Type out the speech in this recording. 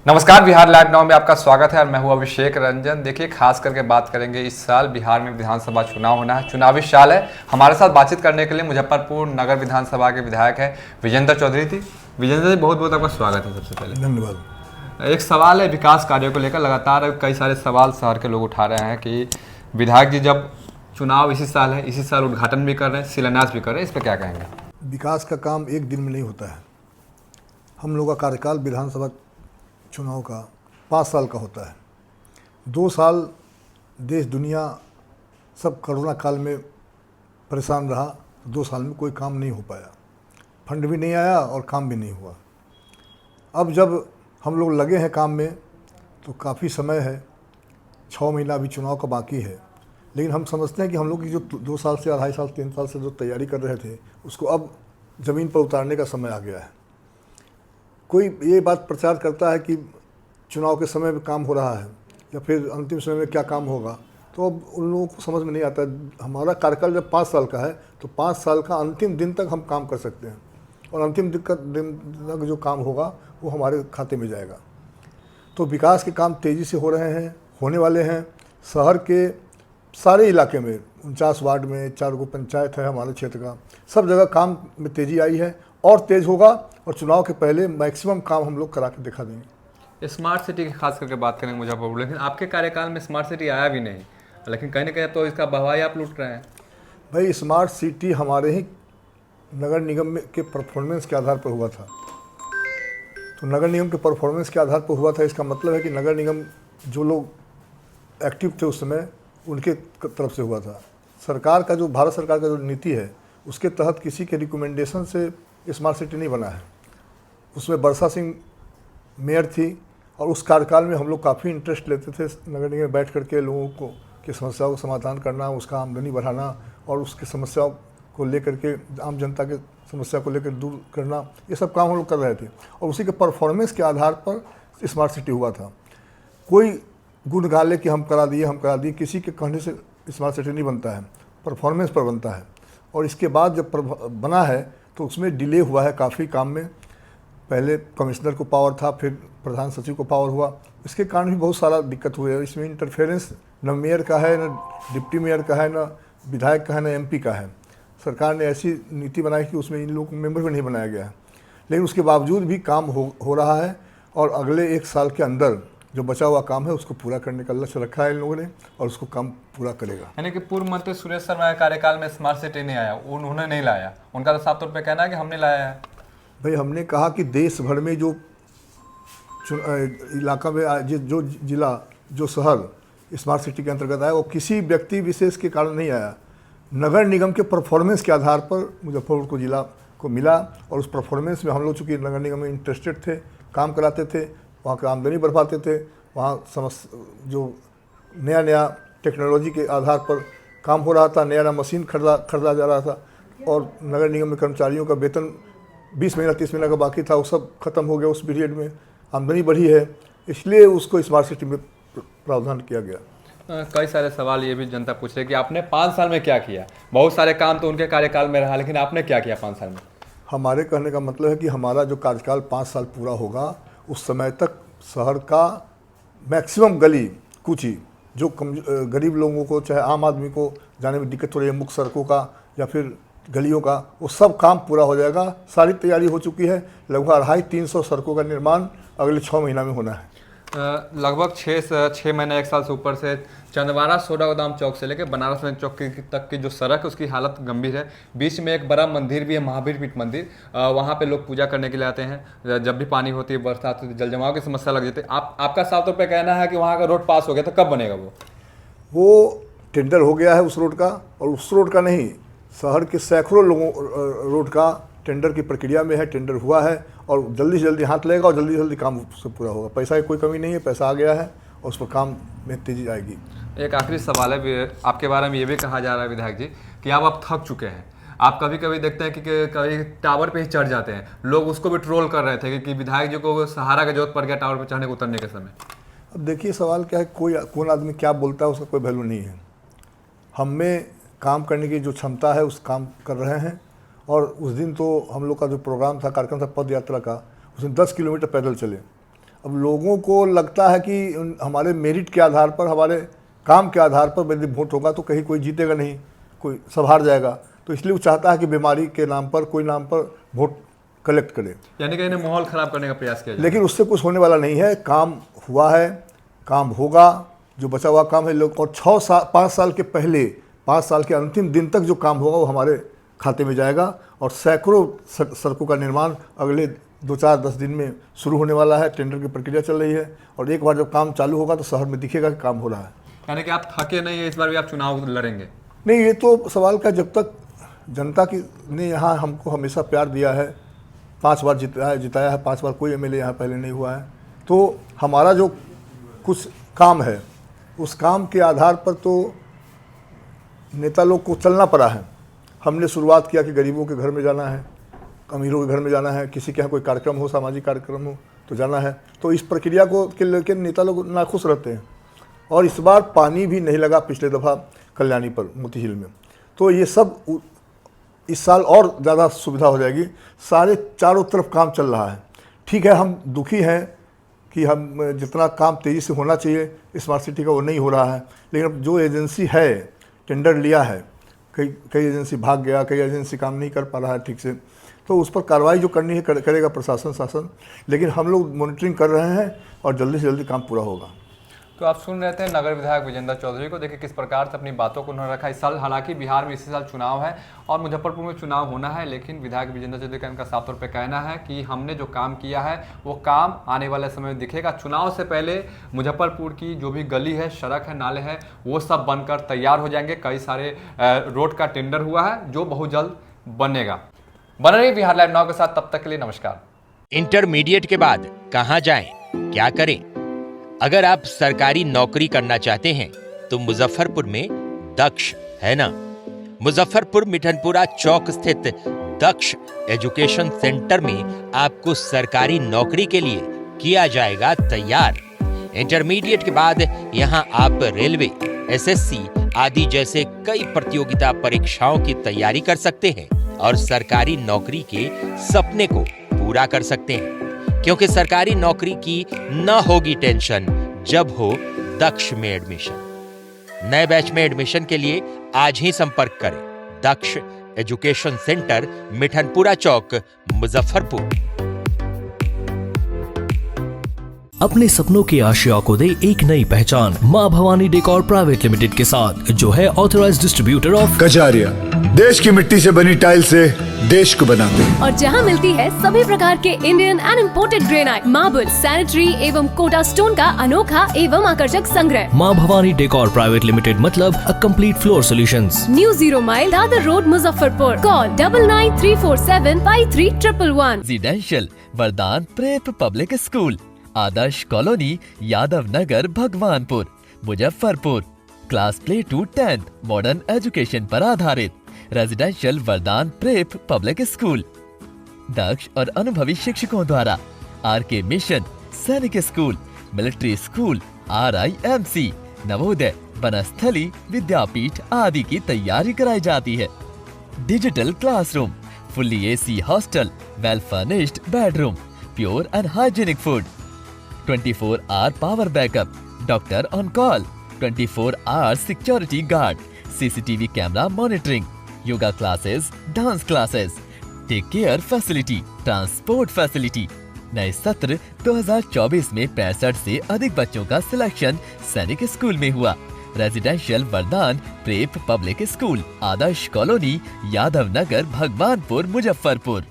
नमस्कार, Bihar live now में आपका स्वागत है और मैं हूं अभिषेक रंजन। देखिए, खास करके बात करेंगे इस साल बिहार में विधानसभा चुनाव होना है, चुनावी साल है। हमारे साथ बातचीत करने के लिए मुजफ्फरपुर नगर विधानसभा के विधायक है विजेंद्र चौधरी जी। विजेंद्र जी, बहुत बहुत आपका स्वागत है। सबसे पहले धन्यवाद। एक सवाल है विकास कार्यों को लेकर। लगातार कई सारे सवाल शहर के लोग उठा रहे हैं कि विधायक जी, जब चुनाव इसी साल है, इसी साल उद्घाटन भी कर रहे हैं, शिलान्यास भी कर रहे हैं, इस पर क्या कहेंगे? विकास का काम एक दिन में नहीं होता है। हम लोग का कार्यकाल विधानसभा चुनाव का 5 साल का होता है। 2 साल देश दुनिया सब कोरोना काल में परेशान रहा। 2 साल में कोई काम नहीं हो पाया, फंड भी नहीं आया और काम भी नहीं हुआ। अब जब हम लोग लगे हैं काम में तो काफ़ी समय है, 6 महीना अभी चुनाव का बाकी है। लेकिन हम समझते हैं कि हम लोग की जो 2 साल से 2.5 साल 3 साल से जो तैयारी कर रहे थे उसको अब ज़मीन पर उतारने का समय आ गया है। कोई ये बात प्रचार करता है कि चुनाव के समय में काम हो रहा है या फिर अंतिम समय में क्या काम होगा, तो अब उन लोगों को समझ में नहीं आता। हमारा कार्यकाल जब 5 साल का है तो 5 साल का अंतिम दिन तक हम काम कर सकते हैं और अंतिम दिन तक जो काम होगा वो हमारे खाते में जाएगा। तो विकास के काम तेज़ी से हो रहे हैं, होने वाले हैं। शहर के सारे इलाके में 49 वार्ड में 4 गो पंचायत है हमारे क्षेत्र का, सब जगह काम में तेज़ी आई है और तेज़ होगा और चुनाव के पहले मैक्सिमम काम हम लोग करा के दिखा देंगे। स्मार्ट सिटी की खास करके बात करेंगे मुजफ्फरपुर, लेकिन आपके कार्यकाल में स्मार्ट सिटी आया भी नहीं, लेकिन कहीं ना कहीं तो इसका बवाई आप लूट रहे हैं। भाई, स्मार्ट सिटी हमारे ही नगर निगम में के परफॉर्मेंस के आधार पर हुआ था। तो नगर निगम के परफॉर्मेंस के आधार पर हुआ था, इसका मतलब है कि नगर निगम जो लोग एक्टिव थे उस समय उनके तरफ से हुआ था। सरकार का जो भारत सरकार का जो नीति है उसके तहत किसी के रिकमेंडेशन से स्मार्ट सिटी नहीं बना है। उसमें बरसा सिंह मेयर थी और उस कार्यकाल में हम लोग काफ़ी इंटरेस्ट लेते थे नगर निगम में बैठ करके लोगों को की समस्याओं को समाधान करना, उसका आमदनी बढ़ाना और उसकी समस्याओं को लेकर के आम जनता के समस्या को लेकर दूर करना, ये सब काम हम लोग कर रहे थे और उसी के परफॉर्मेंस के आधार पर स्मार्ट सिटी हुआ था। कोई गुण गा ले कि हम करा दिए, किसी के कहने से स्मार्ट सिटी नहीं बनता है, परफॉर्मेंस पर बनता है। और इसके बाद जब बना है तो उसमें डिले हुआ है काफ़ी काम में। पहले कमिश्नर को पावर था, फिर प्रधान सचिव को पावर हुआ, इसके कारण भी बहुत सारा दिक्कत हुई है। इसमें इंटरफेरेंस न मेयर का है, न डिप्टी मेयर का है, न विधायक का है, न एमपी का है। सरकार ने ऐसी नीति बनाई कि उसमें इन लोगों को मेंबर भी नहीं बनाया गया है, लेकिन उसके बावजूद भी काम हो रहा है और अगले 1 साल के अंदर जो बचा हुआ काम है उसको पूरा करने का लक्ष्य रखा है इन लोगों ने और उसको काम पूरा करेगा। यानी कि पूर्व मंत्री सुरेश शर्मा के कार्यकाल में स्मार्ट सिटी नहीं आया, उन्होंने नहीं लाया, उनका तो साफ तौर पे कहना है कि हमने लाया है। भाई, हमने कहा कि देश भर में जो इलाका में जो जिला जो शहर स्मार्ट सिटी के अंतर्गत आया वो किसी व्यक्ति विशेष के कारण नहीं आया। नगर निगम के परफॉर्मेंस के आधार पर मुजफ्फरपुर को जिला को मिला और उस परफॉर्मेंस में हम लोग चूँकि नगर निगम में इंटरेस्टेड थे, काम कराते थे, वहाँ का आमदनी बढ़ पाते थे, वहाँ जो नया टेक्नोलॉजी के आधार पर काम हो रहा था, नया मशीन खरीदा जा रहा था और नगर निगम में कर्मचारियों का वेतन 20 महीना 30 महीना का बाकी था, वो सब खत्म हो गया। उस पीरियड में आमदनी बढ़ी है, इसलिए उसको स्मार्ट सिटी में प्रावधान किया गया। कई सारे सवाल ये भी जनता पूछ रही है कि आपने 5 साल में क्या किया। बहुत सारे काम तो उनके कार्यकाल में रहा, लेकिन आपने क्या किया 5 साल में? हमारे कहने का मतलब है कि हमारा जो कार्यकाल 5 साल पूरा होगा उस समय तक शहर का मैक्सिमम गली कूची जो गरीब लोगों को चाहे आम आदमी को जाने में दिक्कत हो रही है, मुख्य सड़कों का या फिर गलियों का, वो सब काम पूरा हो जाएगा। सारी तैयारी हो चुकी है। लगभग 250-300 सड़कों का निर्माण अगले 6 महीना में होना है। लगभग 6 महीने 1 साल से ऊपर से चंदवारा सोडा गोदाम चौक से लेकर बनारस में चौक तक की जो सड़क है उसकी हालत गंभीर है। बीच में एक बड़ा मंदिर भी है, महावीर पीठ मंदिर, वहाँ पे लोग पूजा करने के लिए आते हैं। जब भी पानी होती है, बरसात होती है, जल जमाव की समस्या लग जाती है। आपका साफ तौर पर कहना है कि वहाँ का रोड पास हो गया, तो कब बनेगा वो टेंडर हो गया है उस रोड का, और उस रोड का नहीं, शहर के सैकड़ों लोगों रोड का टेंडर की प्रक्रिया में है। टेंडर हुआ है और जल्दी से जल्दी हाथ लगेगा और जल्दी से जल्दी काम उससे पूरा होगा। पैसा की कोई कमी नहीं है, पैसा आ गया है और उस पर काम में तेजी आएगी। एक आखिरी सवाल है, आपके बारे में ये भी कहा जा रहा है विधायक जी कि आप थक चुके हैं। आप कभी कभी देखते हैं कि कभी टावर पे ही चढ़ जाते हैं। लोग उसको भी ट्रोल कर रहे थे कि विधायक जी को सहारा का जरूरत पड़ गया टावर पर चढ़ने को उतरने के समय। अब देखिए, सवाल क्या है, कौन आदमी क्या बोलता है उसका कोई वैल्यू नहीं है। हम में काम करने की जो क्षमता है उस काम कर रहे हैं। और उस दिन तो हम लोग का जो प्रोग्राम था, कार्यक्रम था पद यात्रा का, उस दिन 10 किलोमीटर पैदल चले अब लोगों को लगता है कि हमारे मेरिट के आधार पर, हमारे काम के आधार पर यदि वोट होगा तो कहीं कोई जीतेगा नहीं, कोई सब हार जाएगा। तो इसलिए वो चाहता है कि बीमारी के नाम पर, कोई नाम पर वोट कलेक्ट करे, यानी कि इन्हें माहौल खराब करने का प्रयास किया जाए। लेकिन उससे कुछ होने वाला नहीं है। काम हुआ है, काम होगा, जो बचा हुआ काम है लोग, और 5 साल के पहले, 5 साल के अंतिम दिन तक जो काम होगा वो हमारे खाते में जाएगा। और सैकड़ों सड़कों का निर्माण अगले 2-4-10 दिन में शुरू होने वाला है। टेंडर की प्रक्रिया चल रही है, और एक बार जब काम चालू होगा तो शहर में दिखेगा कि काम हो रहा है। यानी कि आप थके नहीं है, इस बार भी आप चुनाव लड़ेंगे? नहीं, ये तो सवाल का, जब तक जनता की ने यहाँ हमको हमेशा प्यार दिया है, 5 बार जिताया है, 5 बार कोई एमएलए यहाँ पहले नहीं हुआ है, तो हमारा जो कुछ काम है उस काम के आधार पर तो नेता लोग को चलना पड़ा है। हमने शुरुआत किया कि गरीबों के घर में जाना है, अमीरों के घर में जाना है, किसी के यहाँ कोई कार्यक्रम हो, सामाजिक कार्यक्रम हो तो जाना है। तो इस प्रक्रिया को के लेकर नेता लोग नाखुश रहते हैं। और इस बार पानी भी नहीं लगा पिछले दफ़ा कल्याणी पर, मोती झील में, तो ये सब इस साल और ज़्यादा सुविधा हो जाएगी। सारे चारों तरफ काम चल रहा है। ठीक है, हम दुखी हैं कि हम जितना काम तेज़ी से होना चाहिए स्मार्ट सिटी का वो नहीं हो रहा है, लेकिन अब जो एजेंसी है, टेंडर लिया है, कई एजेंसी भाग गया, कई एजेंसी काम नहीं कर पा रहा है ठीक से, तो उस पर कार्रवाई जो करनी है करेगा प्रशासन, शासन। लेकिन हम लोग मॉनिटरिंग कर रहे हैं और जल्दी से जल्दी काम पूरा होगा। तो आप सुन रहे थे नगर विधायक विजेंद्र चौधरी को। देखिए किस प्रकार से अपनी बातों को उन्होंने रखा। इस साल हालांकि बिहार में इसी साल चुनाव है और मुजफ्फरपुर में चुनाव होना है, लेकिन विधायक विजेंद्र चौधरी का इनका साफ तौर पे कहना है कि हमने जो काम किया है वो काम आने वाले समय में दिखेगा। चुनाव से पहले मुजफ्फरपुर की जो भी गली है, सड़क है, नाले हैं, वो सब बनकर तैयार हो जाएंगे। कई सारे रोड का टेंडर हुआ है जो बहुत जल्द बनेगा। बने रहिए बिहार लाइव नाउ के साथ, तब तक के लिए नमस्कार। इंटरमीडिएट के बाद कहां जाएं, क्या करें? अगर आप सरकारी नौकरी करना चाहते हैं तो मुजफ्फरपुर में दक्ष है ना। मुजफ्फरपुर मिठनपुरा चौक स्थित दक्ष एजुकेशन सेंटर में आपको सरकारी नौकरी के लिए किया जाएगा तैयार। इंटरमीडिएट के बाद यहां आप रेलवे, एसएससी आदि जैसे कई प्रतियोगिता परीक्षाओं की तैयारी कर सकते हैं और सरकारी नौकरी के सपने को पूरा कर सकते हैं, क्योंकि सरकारी नौकरी की न होगी टेंशन जब हो दक्ष में एडमिशन। नए बैच में एडमिशन के लिए आज ही संपर्क करें। दक्ष एजुकेशन सेंटर, मिठनपुरा चौक, मुजफ्फरपुर। अपने सपनों की आशिया को दे एक नई पहचान मां भवानी डेकोर प्राइवेट लिमिटेड के साथ, जो है ऑथराइज्ड डिस्ट्रीब्यूटर ऑफ कजारिया। देश की मिट्टी से बनी टाइल से देश को बनाते हैं, और जहां मिलती है सभी प्रकार के Indian and imported granite, marble, sanitary एवं कोटा स्टोन का अनोखा एवं आकर्षक संग्रह। मां भवानी डेकोर प्राइवेट लिमिटेड मतलब a complete floor solutions. New 0 mile Dadar Road, Muzaffarpur. Call 9934753111। Residential Vardan Prep Public School, Adarsh Colony, Yadav Nagar, Bhagwanpur, Muzaffarpur. Class play to 10 modern education पर आधारित residential Vardan Prep Public school. दक्ष और अनुभवी शिक्षकों द्वारा RK Mission, Sainik School, Military School, RIMC, Navodaya, Vanasthali, Vidyapeeth आदि की तैयारी कराई जाती है। Digital classroom, fully AC hostel, well furnished bedroom, pure and hygienic food, 24 hour power backup, doctor on call, 24 hour security guard, CCTV camera monitoring, yoga classes, dance classes, take care facility, transport facility. नए सत्र 2024 में 65 से अधिक बच्चों का selection सैनिक school में हुआ। Residential Vardan Prep Public School, Adarsh Colony, Yadav Nagar, Bhagwanpur, Muzaffarpur.